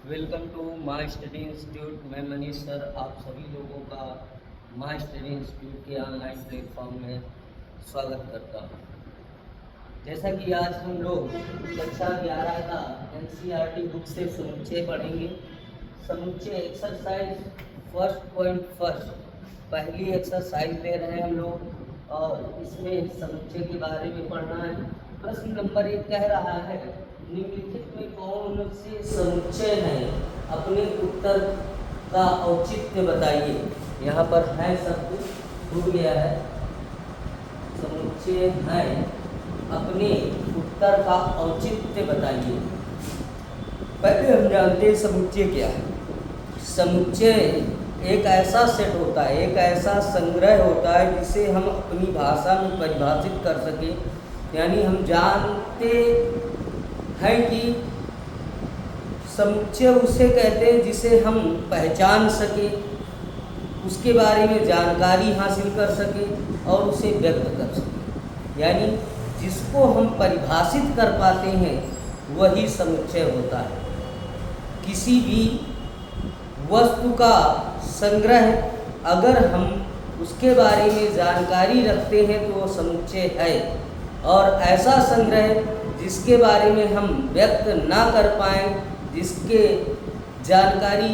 Welcome to my study institute. मैं Manish sir आप सभी लोगों का माय स्टडी इंस्टीट्यूट के ऑनलाइन प्लेटफॉर्म में स्वागत करता हूँ। जैसा कि आज हम लोग कक्षा 11 का एनसीईआरटी बुक से समुच्चय पढ़ेंगे। समुच्चय एक्सरसाइज फर्स्ट पॉइंट फर्स्ट पहली एक्सरसाइज ले रहे हैं हम लोग और इसमें समुच्चय के बारे में पढ़ना है। प्रश्न नंबर 1 कह रहा है निम्नलिखित में कौन से समुच्चय हैं, अपने उत्तर का औचित्य बताइए। यहाँ पर है शब्द भूल गया है, समुच्चय है, अपने उत्तर का औचित्य बताइए। पहले हम जानते हैं समुच्चय क्या है। समुच्चय एक ऐसा सेट होता है, एक ऐसा संग्रह होता है जिसे हम अपनी भाषा में परिभाषित कर सकें। यानी हम जानते हैं कि समुच्चय उसे कहते हैं जिसे हम पहचान सके, उसके बारे में जानकारी हासिल कर सके और उसे व्यक्त कर सके। यानी जिसको हम परिभाषित कर पाते हैं वही समुच्चय होता है। किसी भी वस्तु का संग्रह अगर हम उसके बारे में जानकारी रखते हैं तो वो समुच्चय है, और ऐसा संग्रह जिसके बारे में हम व्यक्त ना कर पाएँ, जिसके जानकारी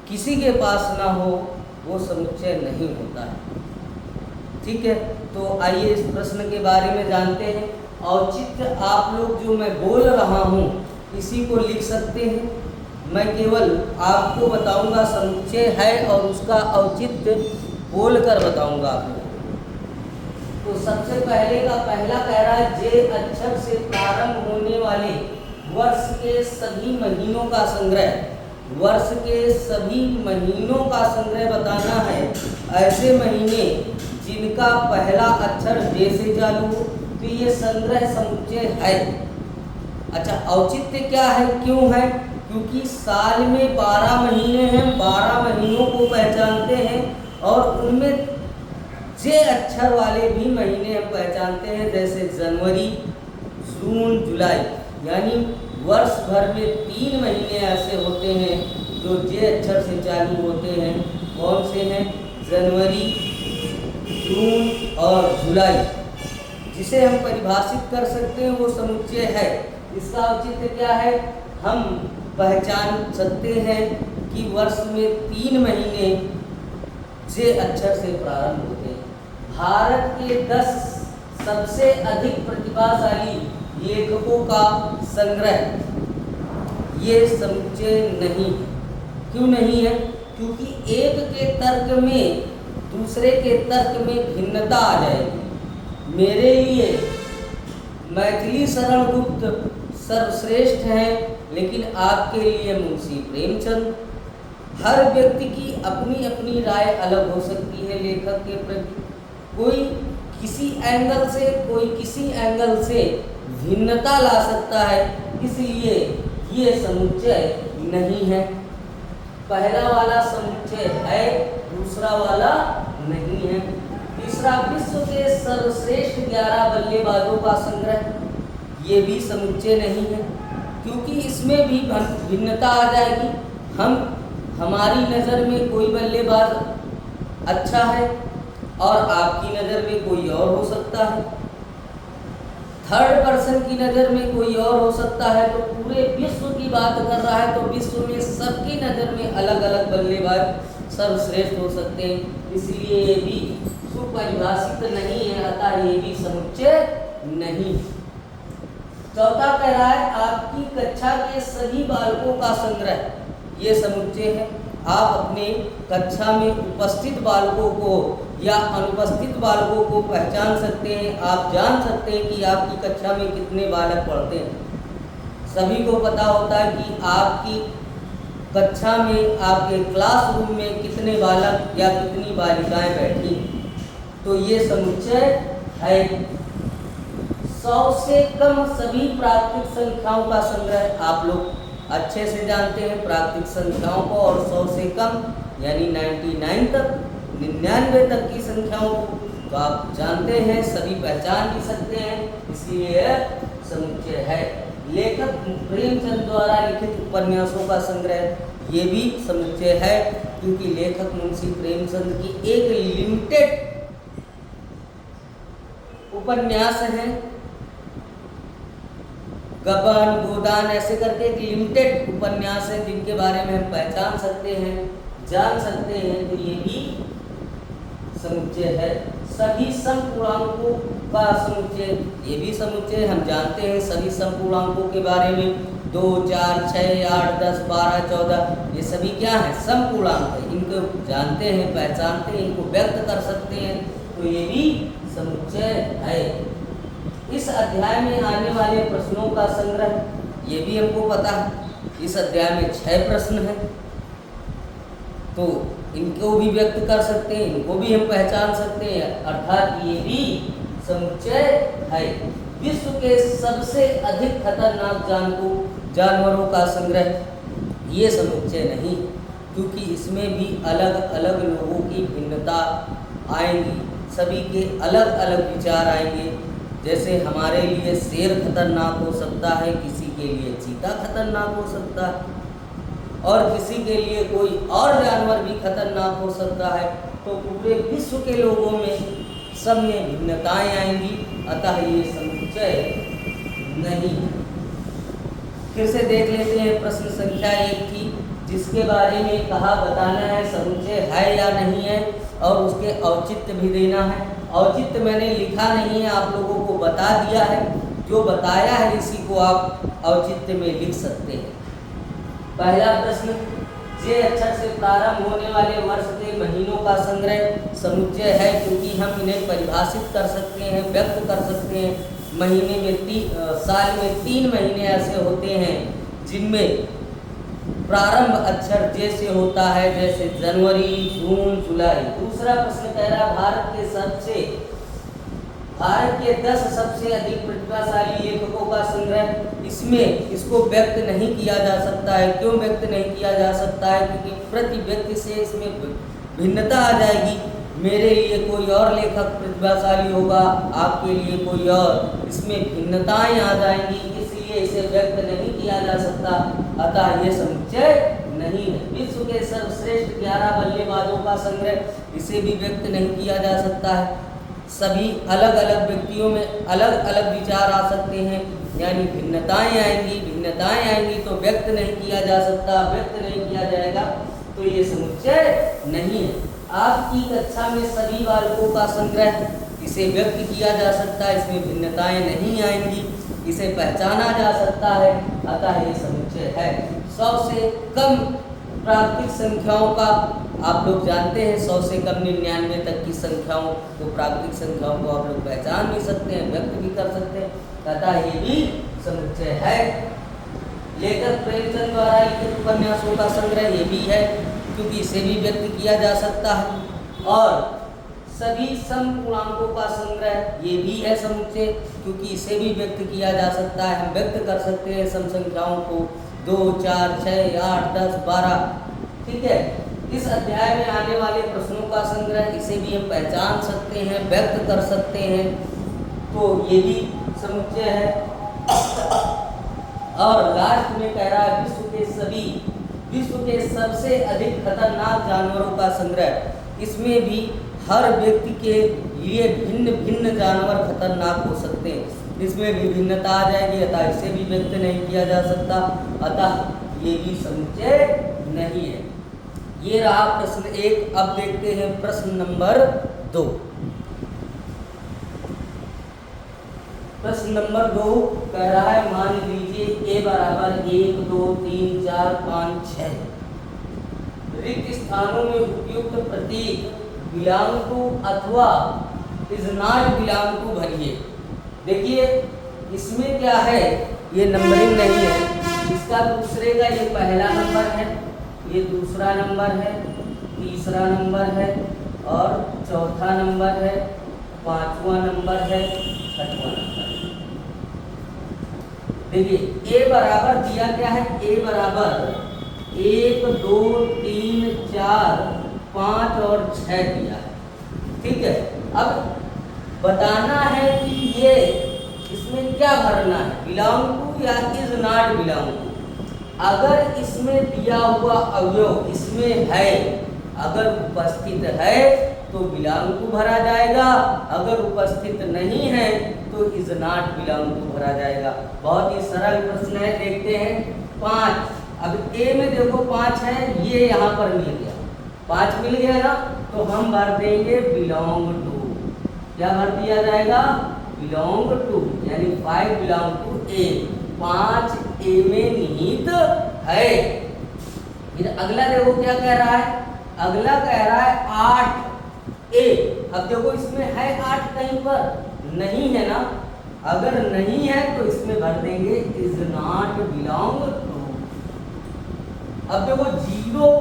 किसी के पास ना हो, वो समुच्चय नहीं होता है। ठीक है, तो आइए इस प्रश्न के बारे में जानते हैं। औचित्य आप लोग जो मैं बोल रहा हूँ इसी को लिख सकते हैं। मैं केवल आपको बताऊंगा समुच्चय है और उसका औचित्य बोलकर बताऊंगा आपको। तो सबसे पहले का पहला कह रहा है जे अक्षर से प्रारंभ होने वाले वर्ष के सभी महीनों का संग्रह। वर्ष के सभी महीनों का संग्रह बताना है। ऐसे महीने जिनका पहला अक्षर जे से चालू हो, तो ये संग्रह समुच्चय है। अच्छा, औचित्य क्या है, क्यों है? क्योंकि साल में 12 महीने हैं, 12 महीनों को पहचानते हैं और उनमें जे अक्षर वाले भी महीने हम पहचानते हैं, जैसे जनवरी, जून, जुलाई। यानी वर्ष भर में 3 महीने ऐसे होते हैं जो जे अक्षर से चालू होते हैं। कौन से हैं? जनवरी, जून और जुलाई। जिसे हम परिभाषित कर सकते हैं वो समुच्चय है। इसका औचित्य क्या है? हम पहचान सकते हैं कि वर्ष में 3 महीने जे अक्षर से प्रारंभ होते हैं। भारत के 10 सबसे अधिक प्रतिभाशाली लेखकों का संग्रह ये समुच्चय नहीं। क्यों नहीं है? क्योंकि एक के तर्क में दूसरे के तर्क में भिन्नता आ जाएगी। मेरे लिए मैथिली शरण गुप्त सर्वश्रेष्ठ हैं, लेकिन आपके लिए मुंशी प्रेमचंद। हर व्यक्ति की अपनी अपनी राय अलग हो सकती है लेखक के प्रति। कोई किसी एंगल से, कोई किसी एंगल से भिन्नता ला सकता है, इसलिए ये समुच्चय नहीं है। पहला वाला समुच्चय है, दूसरा वाला नहीं है। तीसरा, विश्व के सर्वश्रेष्ठ 11 बल्लेबाजों का संग्रह, ये भी समुच्चय नहीं है, क्योंकि इसमें भी भिन्नता आ जाएगी। हमारी नज़र में कोई बल्लेबाज अच्छा है और आपकी नज़र में कोई और हो सकता है। थर्ड पर्सन की नज़र में कोई और हो सकता है। तो पूरे विश्व की बात कर रहा है तो विश्व में सबकी नज़र में अलग अलग बल्लेबाज सर्वश्रेष्ठ हो सकते हैं, इसलिए ये भी सुपरिभाषित नहीं है, अतः ये भी समुच्चय नहीं। चौथा कह रहा है आपकी कक्षा के सभी बालकों का संग्रह, ये समुच्चय है। आप अपने कक्षा में उपस्थित बालकों को या अनुपस्थित बालकों को पहचान सकते हैं। आप जान सकते हैं कि आपकी कक्षा में कितने बालक पढ़ते हैं। सभी को पता होता है कि आपकी कक्षा में, आपके क्लासरूम में कितने बालक या कितनी बालिकाएं बैठी हैं। तो ये समुच्चय है। 100 से कम सभी प्राकृतिक संख्याओं का संग्रह आप लोग अच्छे से जानते हैं, प्राकृतिक संख्याओं को, और 100 से कम यानी 99 तक, 99 तक की संख्याओं को तो आप जानते हैं, सभी पहचान भी सकते हैं, इसलिए समुच्चय है। लेखक प्रेमचंद द्वारा लिखित उपन्यासों का संग्रह, ये भी समुच्चय है, क्योंकि लेखक मुंशी प्रेमचंद की एक लिमिटेड उपन्यास है, गबन गोदान ऐसे करके एक लिमिटेड उपन्यास है जिनके बारे में हम पहचान सकते हैं, जान सकते हैं, तो ये भी समुच्चय है। सभी समपूर्णांकों का समुच्चय, ये भी समुच्चय हम जानते हैं। सभी समपूर्णांकों के बारे में 2, 4, 6, 8, 10, 12, 14 ये सभी क्या है? समपूर्णांक है। इनको जानते हैं, पहचानते हैं, इनको व्यक्त कर सकते हैं, तो ये भी समुच्चय है। इस अध्याय में आने वाले प्रश्नों का संग्रह, ये भी हमको पता है। इस अध्याय में 6 प्रश्न हैं, तो इनको भी व्यक्त कर सकते हैं, इनको भी हम पहचान सकते हैं, अर्थात ये भी समुच्चय है। विश्व के सबसे अधिक खतरनाक जानवरों का संग्रह, ये समुच्चय नहीं, क्योंकि इसमें भी अलग अलग लोगों की भिन्नता आएंगी, सभी के अलग अलग विचार आएंगे। जैसे हमारे लिए शेर खतरनाक हो सकता है, किसी के लिए चीता खतरनाक हो सकता है, और किसी के लिए कोई और जानवर भी खतरनाक हो सकता है। तो पूरे विश्व के लोगों में सब में भिन्नताएं आएंगी, अतः ये समुच्चय नहीं। फिर से देख लेते हैं प्रश्न संख्या 1 की, जिसके बारे में कहा बताना है समुच्चय है या नहीं है, और उसके औचित्य भी देना है। औचित्य मैंने लिखा नहीं है, आप लोगों को बता दिया है, जो बताया है इसी को आप औचित्य में लिख सकते हैं। पहला प्रश्न, जे अक्षर से प्रारंभ होने वाले वर्ष के महीनों का संग्रह समुच्चय है, क्योंकि हम इन्हें परिभाषित कर सकते हैं, व्यक्त कर सकते हैं। महीने में साल में 3 महीने ऐसे होते हैं जिनमें प्रारंभ अक्षर जे से होता है, जैसे जनवरी, जून, जुलाई। दूसरा प्रश्न कह रहा भारत के 10 सबसे अधिक प्रतिभाशाली लेखकों का संग्रह, इसमें इसको व्यक्त नहीं किया जा सकता है। क्यों व्यक्त नहीं किया जा सकता है? क्योंकि प्रति व्यक्ति से इसमें भिन्नता आ जाएगी। मेरे लिए कोई और लेखक प्रतिभाशाली होगा, आपके लिए कोई और, इसमें भिन्नताएं आ जाएंगी, इसलिए इसे व्यक्त नहीं किया जा सकता, अतः ये समुच्चय नहीं है। विश्व के सर्वश्रेष्ठ 11 बल्लेबाजों का संग्रह, इसे भी व्यक्त नहीं किया जा सकता है। सभी अलग अलग व्यक्तियों में अलग अलग विचार आ सकते हैं, यानी भिन्नताएं आएंगी तो व्यक्त नहीं किया जा सकता, व्यक्त नहीं किया जाएगा तो ये समुच्चय नहीं है। आपकी कक्षा में सभी बालकों का संग्रह, इसे व्यक्त किया जा सकता है, इसमें भिन्नताएं नहीं आएंगी, इसे पहचाना जा सकता है, अतः ये समुच्चय है। 100 से कम प्राकृतिक संख्याओं का, आप लोग जानते हैं 100 से कम 99 तक की संख्याओं को, प्राकृतिक संख्याओं को आप लोग पहचान भी सकते हैं, व्यक्त भी कर सकते हैं, अतः ये भी समुच्चय है। लेखक प्रेमचंद द्वारा लिखित उपन्यासों का संग्रह, ये भी है, क्योंकि इसे भी व्यक्त किया जा सकता है। और सभी समपूर्णांकों का संग्रह, ये भी है समुच्चय, क्योंकि इसे भी व्यक्त किया जा सकता है, हम व्यक्त कर सकते हैं सम संख्याओं को, 2, 4, 6, 8, 10, 12, ठीक है। इस अध्याय में आने वाले प्रश्नों का संग्रह, इसे भी हम पहचान सकते हैं, व्यक्त कर सकते हैं, तो ये भी समुच्चय है। और लास्ट में कह रहा है विश्व के सबसे अधिक खतरनाक जानवरों का संग्रह, इसमें भी हर व्यक्ति के लिए भिन्न भिन्न जानवर खतरनाक हो सकते हैं, इसमें भी भिन्नता आ जाएगी, अतः इसे भी व्यक्त नहीं किया जा सकता, अतः ये भी समुच्चय नहीं है। ये रहा प्रश्न 1। अब देखते हैं प्रश्न नंबर 2। प्रश्न नंबर 2 कह रहा है, मान लीजिए a बराबर 1, 2, 3, 4, 5, 6 रिक्त स्थानों में उपयुक्त प्रतीक बिलांकु अथवा इज नॉट बिलांकु भरिए। देखिए इसमें क्या है, ये नंबरिंग नहीं है, इसका दूसरे का ये पहला नंबर है, ये दूसरा नंबर है, तीसरा नंबर है, और चौथा नंबर है, पांचवा नंबर है, छठवां नंबर है। देखिए a बराबर दिया क्या है, a बराबर 1, 2, 3, 4, 5 और 6 दिया है, ठीक है। अब बताना है कि ये इसमें क्या भरना है, बिलोंग टू या इज नॉट बिलोंग टू। अगर इसमें दिया हुआ अवयव इसमें है, अगर उपस्थित है तो बिलोंग टू भरा जाएगा, अगर उपस्थित नहीं है तो इज नॉट बिलोंग टू भरा जाएगा। बहुत ही सरल प्रश्न है, देखते हैं। 5, अब ए में देखो 5 है, ये यहाँ पर मिल गया, 5 मिल गया ना, तो हम भर देंगे बिलोंग टू। क्या भर दिया जाएगा? बिलोंग टू, यानी 5 बिलोंग टू ए। 5 ए में निहित है। फिर अगला देखो क्या कह रहा है, अगला कह रहा है 8 ए। अब देखो इसमें है 8 कहीं पर? नहीं है ना, अगर नहीं है तो इसमें भर देंगे इज नॉट बिलोंग टू। अब देखो 0,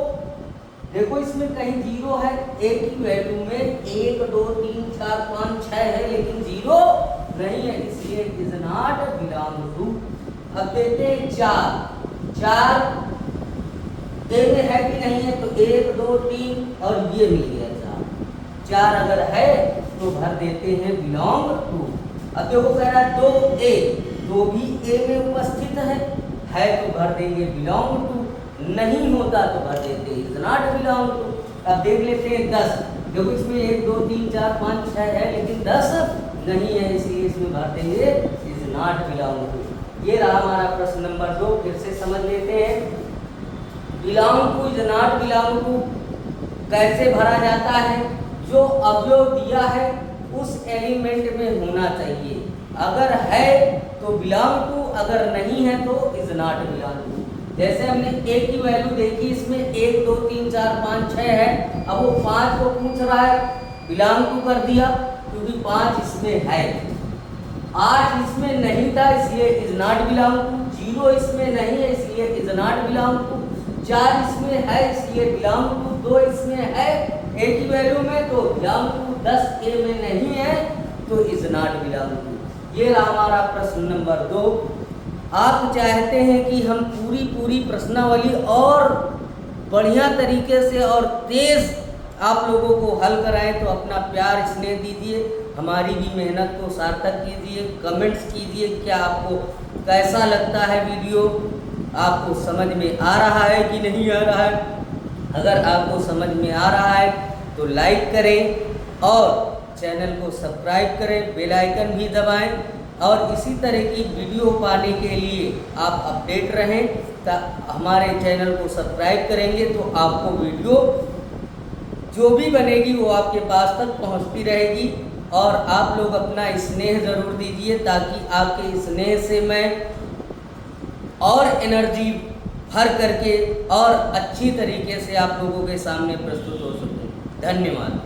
देखो इसमें कहीं 0 है, ए की वैल्यू में 1 2 3 4 5 6 है, लेकिन 0 नहीं है, इसलिए इज नॉट बिलोंग टू। अब देखते हैं 4 ए में है कि नहीं है, तो 1 2 3 और ये मिल गया 4 अगर है तो भर देते हैं बिलोंग टू। अब देखो कह रहा है 2 ए, 2 भी ए में उपस्थित है तो भर देंगे बिलोंग टू, नहीं होता तो भर देते इज नॉट बिलोंग टू। अब देख लेते हैं 10, देखो इसमें 1 2 3 4 5 6 है, लेकिन 10 नहीं है, इसलिए इसमें भर देंगे इज नॉट बिलोंग टू। ये रहा हमारा प्रश्न नंबर 2। फिर से समझ लेते हैं, belong to is not belong to कैसे भरा जाता है? जो अवयव दिया है उस एलिमेंट में होना चाहिए, अगर है तो बिलोंग टू, अगर नहीं है तो इज नॉट बिलोंग टू। जैसे हमने ए की वैल्यू देखी, इसमें 1 2 3 4 5 6 है, अब वो 5 को पूछ रहा है, बिलोंग टू कर दिया क्योंकि 5 इसमें है। 8 इसमें नहीं था इसलिए इज नॉट बिलोंग टू। 0 इसमें नहीं है इसलिए इज नॉट बिलोंग टू। 4 इसमें है इसलिए बिलोंग टू। 2 इसमें है ए की वैल्यू में तो बिलोंग टू। 10 ए में नहीं है तो इज नॉट बिलोंग टू। ये रहा हमारा प्रश्न नंबर 2। आप चाहते हैं कि हम पूरी प्रश्नावली और बढ़िया तरीके से और तेज आप लोगों को हल कराएं, तो अपना प्यार स्नेह दीजिए, हमारी भी मेहनत को सार्थक कीजिए, कमेंट्स कीजिए क्या आपको कैसा लगता है वीडियो, आपको समझ में आ रहा है कि नहीं आ रहा है। अगर आपको समझ में आ रहा है तो लाइक करें और चैनल को सब्सक्राइब करें, बेल आइकन भी दबाएं और इसी तरह की वीडियो पाने के लिए आप अपडेट रहें। हमारे चैनल को सब्सक्राइब करेंगे तो आपको वीडियो जो भी बनेगी वो आपके पास तक पहुंचती रहेगी। और आप लोग अपना स्नेह ज़रूर दीजिए ताकि आपके स्नेह से मैं और एनर्जी भर करके और अच्छी तरीके से आप लोगों के सामने प्रस्तुत हो सकूं। धन्यवाद।